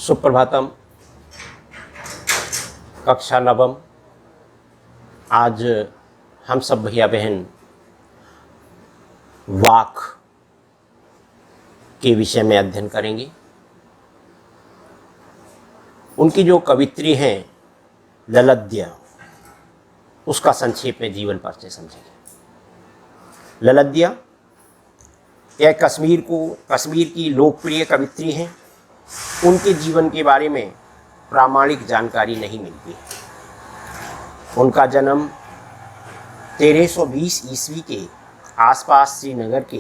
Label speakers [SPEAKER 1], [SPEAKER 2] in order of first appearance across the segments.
[SPEAKER 1] सुप्रभातम। कक्षा नवम। आज हम सब भैया बहन वाक के विषय में अध्ययन करेंगे। उनकी जो कवित्री हैं ललद्य, उसका संक्षेप में जीवन परिचय समझेंगे। ललद्य यह कश्मीर की लोकप्रिय कवित्री हैं। उनके जीवन के बारे में प्रामाणिक जानकारी नहीं मिलती है। उनका जन्म 1320 ईस्वी के आसपास श्रीनगर के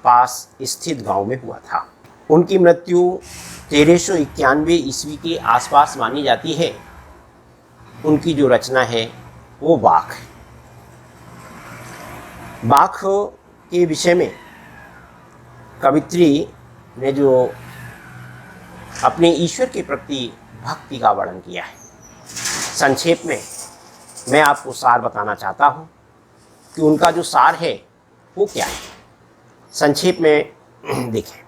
[SPEAKER 1] पास स्थित गांव में हुआ था। उनकी मृत्यु 1391 ईस्वी के आसपास मानी जाती है। उनकी जो रचना है वो वाक है। वाक के विषय में कवित्री ने जो अपने ईश्वर के प्रति भक्ति का वर्णन किया है, संक्षेप में मैं आपको सार बताना चाहता हूँ कि उनका जो सार है वो क्या है। संक्षेप में देखें।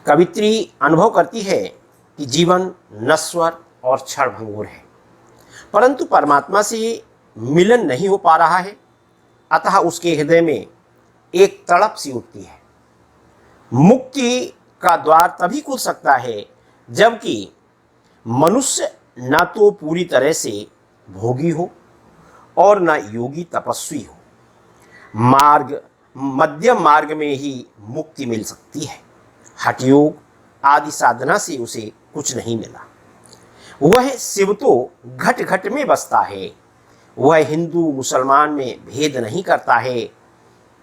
[SPEAKER 1] कवित्री अनुभव करती है कि जीवन नश्वर और क्षणभंगुर है, परंतु परमात्मा से मिलन नहीं हो पा रहा है। अतः उसके हृदय में एक तड़प सी उठती है। मुक्ति का द्वार तभी खुल सकता है जबकि मनुष्य न तो पूरी तरह से भोगी हो और न योगी तपस्वी हो। मध्यम मार्ग में ही मुक्ति मिल सकती है। हठ योग आदि साधना से उसे कुछ नहीं मिला। वह शिव तो घट घट में बसता है। वह हिंदू मुसलमान में भेद नहीं करता है।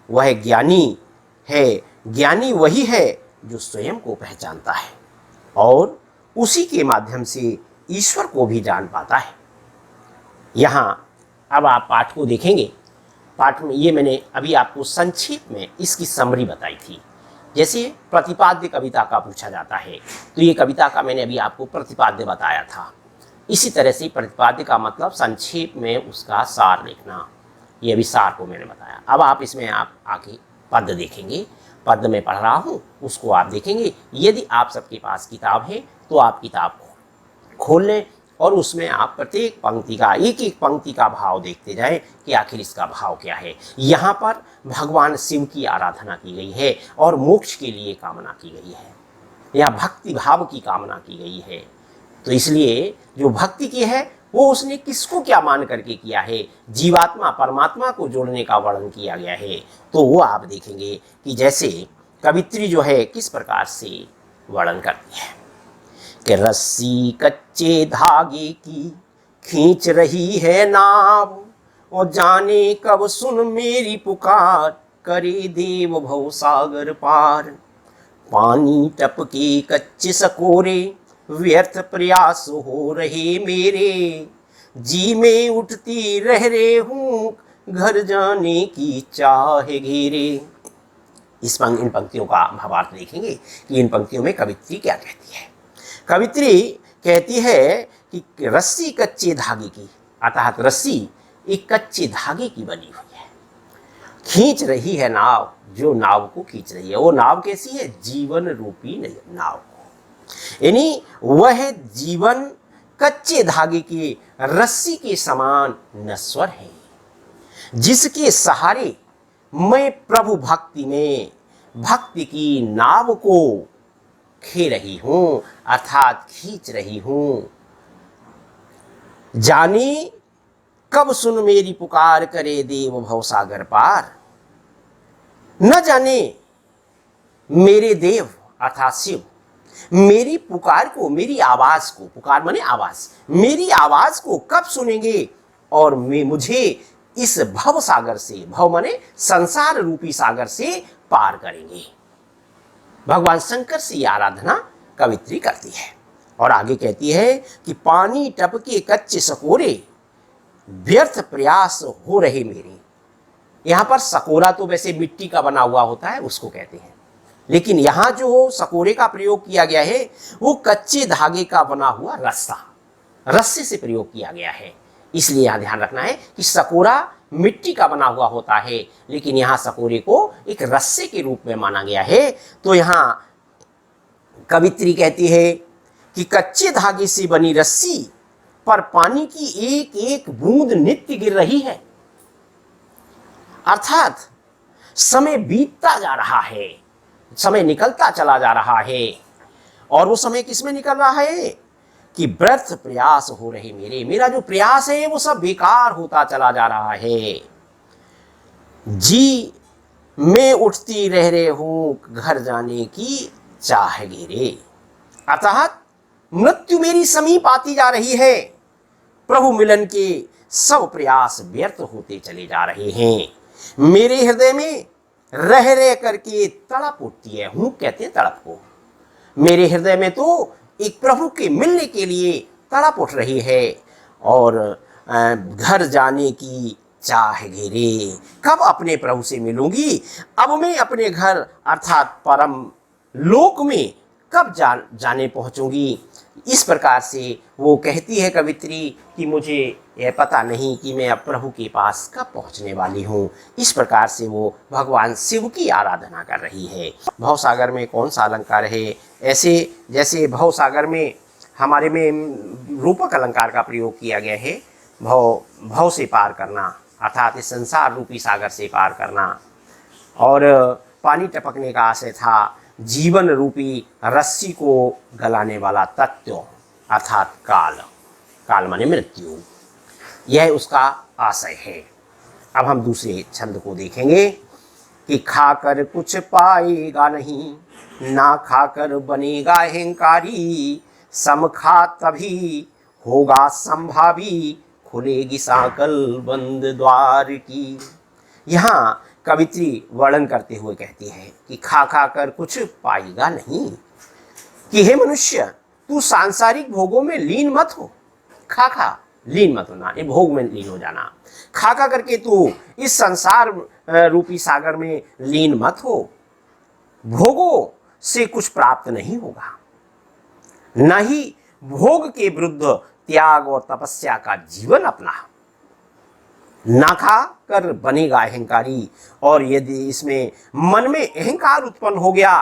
[SPEAKER 1] वह ज्ञानी है। ज्ञानी वही है जो स्वयं को पहचानता है और उसी के माध्यम से ईश्वर को भी जान पाता है। यहाँ अब आप पाठ को देखेंगे। पाठ में ये मैंने अभी आपको संक्षेप में इसकी समरी बताई थी। जैसे प्रतिपाद्य कविता का पूछा जाता है तो ये कविता का मैंने अभी आपको प्रतिपाद्य बताया था। इसी तरह से प्रतिपाद्य का मतलब संक्षेप में उसका सार लिखना। ये अभी सार को मैंने बताया। अब आप इसमें आप आगे पद देखेंगे। पद में पढ़ रहा हूँ उसको आप देखेंगे। यदि आप सबके पास किताब है तो आप किताब खोल लें और उसमें आप प्रत्येक पंक्ति का एक एक पंक्ति का भाव देखते जाएं कि आखिर इसका भाव क्या है। यहाँ पर भगवान शिव की आराधना की गई है और मोक्ष के लिए कामना की गई है। यहाँ भक्ति भाव की कामना की गई है। तो इसलिए जो भक्ति की है वो उसने किसको क्या मान करके किया है, जीवात्मा परमात्मा को जोड़ने का वर्णन किया गया है। तो वो आप देखेंगे कि जैसे कवित्री जो है किस प्रकार से वर्णन करती है कि रस्सी कच्चे धागे की खींच रही है नाव, और जाने कब सुन मेरी पुकार, करे देव भव सागर पार। पानी टपके कच्चे सकोरे, व्यर्थ प्रयास हो रहे मेरे। जी में उठती रह रे हूँ, घर जाने की चाह घेरे। इन पंक्तियों का भावार्थ देखेंगे कि इन पंक्तियों में कवित्री क्या कहती है। कवित्री कहती है कि रस्सी कच्चे धागे की, अर्थात रस्सी एक कच्चे धागे की बनी हुई है। खींच रही है नाव, जो नाव को खींच रही है वो नाव कैसी है, जीवन रूपी नाव। यानी वह जीवन कच्चे धागे की रस्सी के समान नश्वर है, जिसके सहारे मैं प्रभु भक्ति में भक्ति की नाव को खे रही हूं, अर्थात खींच रही हूं। जाने कब सुन मेरी पुकार, करे देव भव सागर पार। न जाने मेरे देव अर्थात शिव मेरी पुकार को, मेरी आवाज को, पुकार माने आवाज, मेरी आवाज को कब सुनेंगे और मुझे इस भव सागर से, भव माने संसार रूपी सागर से पार करेंगे। भगवान शंकर से यह आराधना कवित्री करती है और आगे कहती है कि पानी टपके कच्चे सकोरे, व्यर्थ प्रयास हो रहे मेरे। यहां पर सकोरा तो वैसे मिट्टी का बना हुआ होता है, उसको कहते हैं, लेकिन यहाँ जो सकोरे का प्रयोग किया गया है वो कच्चे धागे का बना हुआ रस्से से प्रयोग किया गया है। इसलिए यहाँ ध्यान रखना है कि सकोरा मिट्टी का बना हुआ होता है, लेकिन यहाँ सकोरे को एक रस्से के रूप में माना गया है। तो यहाँ कवित्री कहती है कि कच्चे धागे से बनी रस्सी पर पानी की एक एक बूंद नित्य गिर रही है। अर्थात समय बीतता जा रहा है, समय निकलता चला जा रहा है, और वो समय किसमें निकल रहा है कि व्यर्थ प्रयास हो रहे मेरा जो प्रयास है वो सब बेकार होता चला जा रहा है। जी मैं उठती रह रहे हूं घर जाने की चाह गिरे। अर्थात मृत्यु मेरी समीप आती जा रही है, प्रभु मिलन के सब प्रयास व्यर्थ होते चले जा रहे हैं। मेरे हृदय में रह रह करके तड़प उठती है, हूं कहते हैं तड़प को। मेरे हृदय में तो एक प्रभु के मिलने के लिए तड़प उठ रही है, और घर जाने की चाह घेरे। कब अपने प्रभु से मिलूंगी? अब मैं अपने घर अर्थात परम लोक में कब जाने पहुंचूंगी? इस प्रकार से वो कहती है कवित्री कि मुझे यह पता नहीं कि मैं अब प्रभु के पास कब पहुंचने वाली हूँ। इस प्रकार से वो भगवान शिव की आराधना कर रही है। भवसागर में कौन सा अलंकार है? ऐसे जैसे भवसागर में हमारे में रूपक अलंकार का प्रयोग किया गया है। भव से पार करना, अर्थात इस संसार रूपी सागर से पार करना, और पानी टपकने का आशय था जीवन रूपी रस्सी को गलाने वाला तत्व, अर्थात काल माने मृत्यु, यह उसका आशय है। अब हम दूसरे छंद को देखेंगे कि खाकर कुछ पाएगा नहीं, ना खाकर बनेगा अहंकारी, सम खा तभी होगा संभावी, खुलेगी साकल बंद द्वार की। यहाँ कवित्री वर्णन करते हुए कहती है कि खा खा कर कुछ पाएगा नहीं, कि हे मनुष्य तू सांसारिक भोगों में लीन मत हो। खा लीन मत होना, ये भोग में लीन हो जाना। खा करके तू इस संसार रूपी सागर में लीन मत हो। भोगों से कुछ प्राप्त नहीं होगा, न ही भोग के विरुद्ध त्याग और तपस्या का जीवन अपना। ना खा कर बनेगा अहंकारी, और यदि इसमें मन में अहंकार उत्पन्न हो गया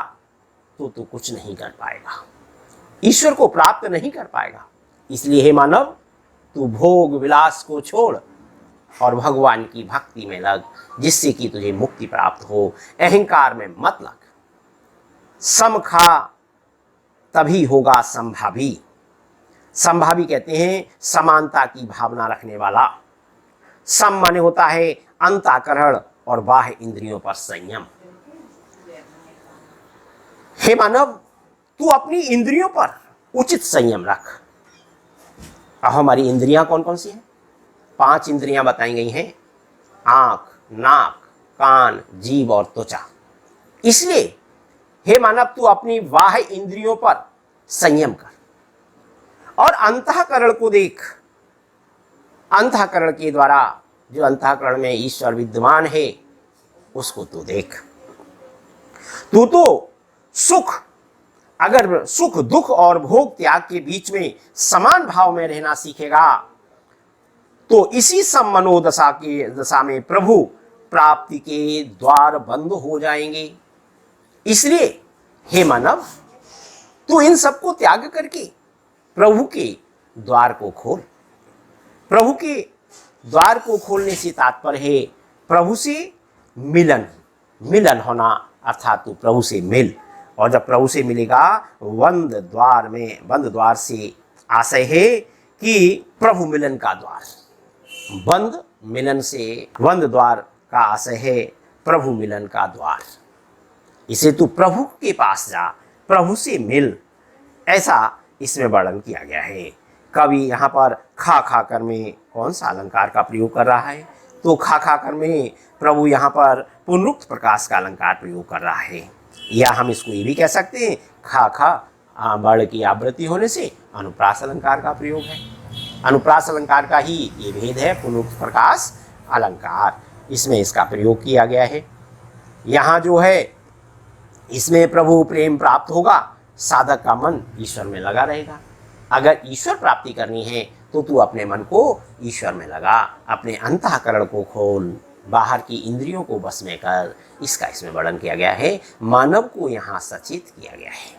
[SPEAKER 1] तो तू कुछ नहीं कर पाएगा, ईश्वर को प्राप्त नहीं कर पाएगा। इसलिए हे मानव, तू भोग विलास को छोड़ और भगवान की भक्ति में लग, जिससे कि तुझे मुक्ति प्राप्त हो। अहंकार में मत लग। सम खा तभी होगा संभावी। संभावी कहते हैं समानता की भावना रखने वाला। सम माने होता है अंतःकरण और बाह्य इंद्रियों पर संयम। हे मानव, तू अपनी इंद्रियों पर उचित संयम रख। अब हमारी इंद्रियां कौन कौन सी हैं? 5 इंद्रियां बताई गई हैं, आंख, नाक, कान, जीभ और त्वचा। इसलिए हे मानव, तू अपनी बाह्य इंद्रियों पर संयम कर और अंतःकरण को देख। अंतःकरण के द्वारा, जो अंतःकरण में ईश्वर विद्यमान है, उसको तू देख। तू तो अगर सुख दुख और भोग त्याग के बीच में समान भाव में रहना सीखेगा तो इसी दशा में प्रभु प्राप्ति के द्वार बंद हो जाएंगे। इसलिए हे मानव, तू इन सबको त्याग करके प्रभु के द्वार को खोल। प्रभु के द्वार को खोलने से तात्पर्य है प्रभु से मिलन होना, अर्थात तू प्रभु से मिल। और जब प्रभु से मिलेगा, बंद द्वार से आशय है कि प्रभु मिलन का द्वार। बंद द्वार का आशय है प्रभु मिलन का द्वार। इसे तू प्रभु के पास जा, प्रभु से मिल, ऐसा इसमें वर्णन किया गया है। कवि यहाँ पर खा कर में कौन सा अलंकार का प्रयोग कर रहा है? तो खा कर में प्रभु यहाँ पर पुनरुक्त प्रकाश का अलंकार प्रयोग कर रहा है। या हम इसको ये भी कह सकते हैं, खा बड़ की आवृत्ति होने से अनुप्रास अलंकार का प्रयोग है। अनुप्रास अलंकार का ही ये भेद है, पुनरुक्त प्रकाश अलंकार, इसमें इसका प्रयोग किया गया है। यहाँ जो है, इसमें प्रभु प्रेम प्राप्त होगा, साधक का मन ईश्वर में लगा रहेगा। अगर ईश्वर प्राप्ति करनी है तो तू अपने मन को ईश्वर में लगा, अपने अंतःकरण को खोल, बाहर की इंद्रियों को बस में कर। इसका इसमें वर्णन किया गया है, मानव को यहाँ सचेत किया गया है।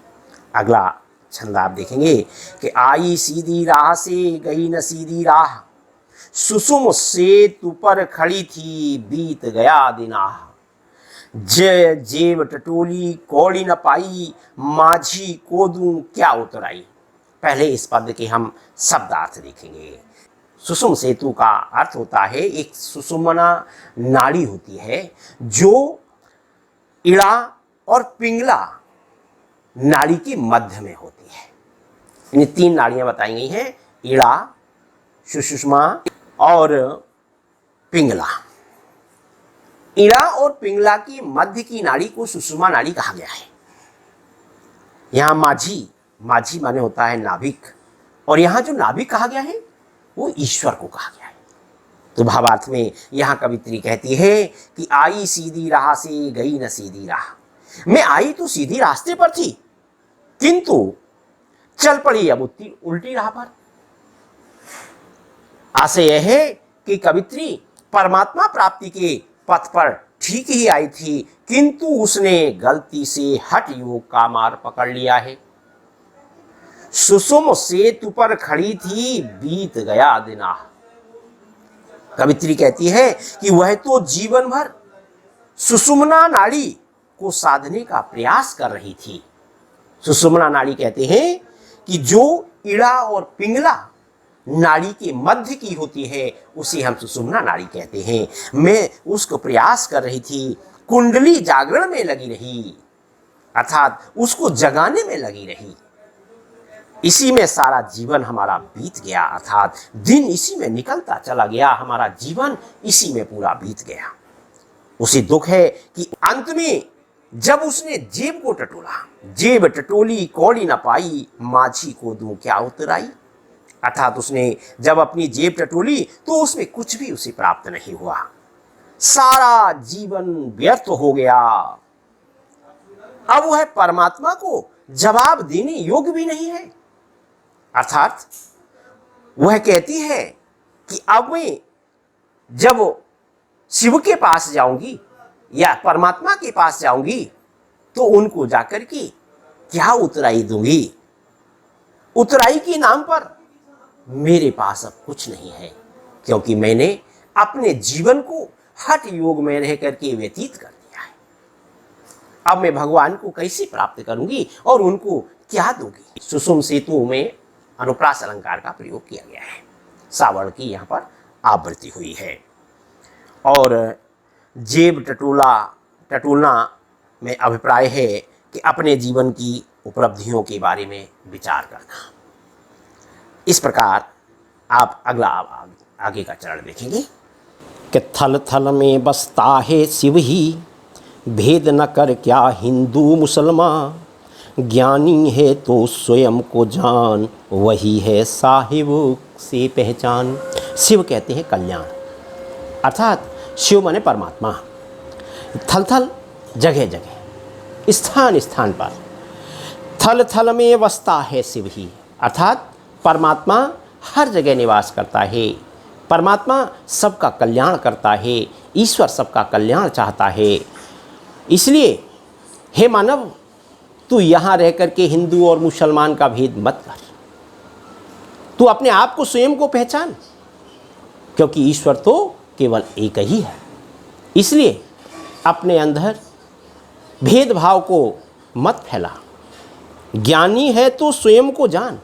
[SPEAKER 1] अगला छंद आप देखेंगे कि आई सीधी राह से गई न सीधी राह, सुसुम सेतु पर खड़ी थी बीत गया दिना, जय जेब टटोली कौड़ी न पाई, माझी को दूं क्या उतराई। पहले इस पद के हम शब्दार्थ देखेंगे। सुषुम सेतु का अर्थ होता है एक सुषुम्ना नाड़ी होती है जो इड़ा और पिंगला नाड़ी के मध्य में होती है। इन 3 नाड़ियां बताई गई हैं, इड़ा, सुषुम्ना और पिंगला। इड़ा और पिंगला की मध्य की नाड़ी को सुषुम्ना नाड़ी कहा गया है। यहां माझी, माझी माने होता है नाभिक, और यहां जो नाभिक कहा गया है वो ईश्वर को कहा गया है। तो भावार्थ में यहां कवित्री कहती है कि आई सीधी राह से गई न सीधी राह। मैं आई तो सीधी रास्ते पर थी, किंतु चल पड़ी अब उल्टी राह पर। आशय यह है कि कवित्री परमात्मा प्राप्ति के पथ पर ठीक ही आई थी, किंतु उसने गलती से हठ योग का मार्ग पकड़ लिया है। सुषुम सेतु पर खड़ी थी बीत गया दिना। कवित्री कहती है कि वह तो जीवन भर सुषुम्ना नाड़ी को साधने का प्रयास कर रही थी। सुषुम्ना नाड़ी कहते हैं कि जो इड़ा और पिंगला नाड़ी के मध्य की होती है उसे हम सुषुम्ना नाड़ी कहते हैं। मैं उसको प्रयास कर रही थी, कुंडली जागरण में लगी रही, अर्थात उसको जगाने में लगी रही। इसी में सारा जीवन हमारा बीत गया, अर्थात दिन इसी में निकलता चला गया, हमारा जीवन इसी में पूरा बीत गया। उसे दुख है कि अंत में जब उसने जेब को टटोला, जेब टटोली कौड़ी न पाई, माझी को दूं क्या उतराई। अर्थात उसने जब अपनी जेब टटोली तो उसमें कुछ भी उसे प्राप्त नहीं हुआ, सारा जीवन व्यर्थ हो गया। अब वह परमात्मा को जवाब देने योग्य भी नहीं है। अर्थात वह कहती है कि अब मैं जब शिव के पास जाऊंगी या परमात्मा के पास जाऊंगी तो उनको जाकर के क्या उतराई दूंगी। उतराई के नाम पर मेरे पास अब कुछ नहीं है, क्योंकि मैंने अपने जीवन को हठ योग में रह करके व्यतीत कर दिया है। अब मैं भगवान को कैसे प्राप्त करूंगी और उनको क्या दूंगी। सुषुम सेतु में अनुप्रास अलंकार का प्रयोग किया गया है, सावर्ण की यहाँ पर आवृत्ति हुई है। और जेब टटोलना में अभिप्राय है कि अपने जीवन की उपलब्धियों के बारे में विचार करना। इस प्रकार आप अगला आगे का चरण देखेंगे कि थल थल में बसता है शिव ही, भेद न कर क्या हिंदू मुसलमान, ज्ञानी है तो स्वयं को जान, वही है साहिब से पहचान। शिव कहते हैं कल्याण, अर्थात शिव माने परमात्मा। थल थल जगह जगह, स्थान स्थान पर, थल थल में बसता है शिव ही, अर्थात परमात्मा हर जगह निवास करता है। परमात्मा सबका कल्याण करता है, ईश्वर सबका कल्याण चाहता है। इसलिए हे मानव, तू यहाँ रह कर के हिंदू और मुसलमान का भेद मत कर, तू अपने आप को स्वयं को पहचान, क्योंकि ईश्वर तो केवल एक ही है। इसलिए अपने अंदर भेदभाव को मत फैला। ज्ञानी है तो स्वयं को जान।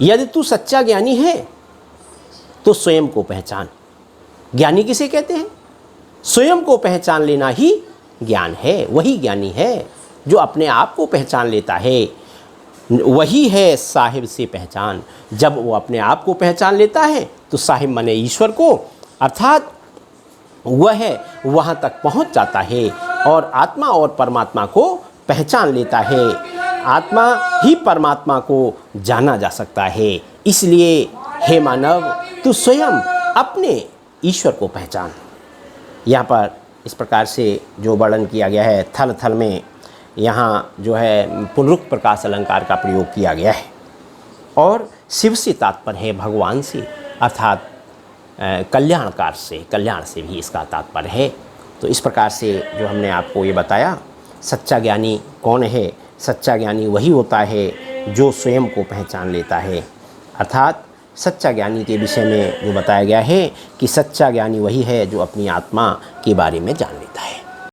[SPEAKER 1] यदि तू सच्चा ज्ञानी है तो स्वयं को पहचान। ज्ञानी किसे कहते हैं? स्वयं को पहचान लेना ही ज्ञान है। वही ज्ञानी है जो अपने आप को पहचान लेता है, वही है साहिब से पहचान। जब वो अपने आप को पहचान लेता है तो साहिब माने ईश्वर को, अर्थात वह वहाँ तक पहुँच जाता है और आत्मा और परमात्मा को पहचान लेता है। आत्मा ही परमात्मा को जाना जा सकता है। इसलिए हे मानव, तू स्वयं अपने ईश्वर को पहचान। यहाँ पर इस प्रकार से जो वर्णन किया गया है, थल थल में यहाँ जो है पुनरुक्त प्रकाश अलंकार का प्रयोग किया गया है और शिव से तात्पर्य है भगवान से, अर्थात कल्याणकार से, कल्याण से भी इसका तात्पर्य है। तो इस प्रकार से जो हमने आपको ये बताया, सच्चा ज्ञानी कौन है? सच्चा ज्ञानी वही होता है जो स्वयं को पहचान लेता है। अर्थात सच्चा ज्ञानी के विषय में जो बताया गया है कि सच्चा ज्ञानी वही है जो अपनी आत्मा के बारे में जान ले।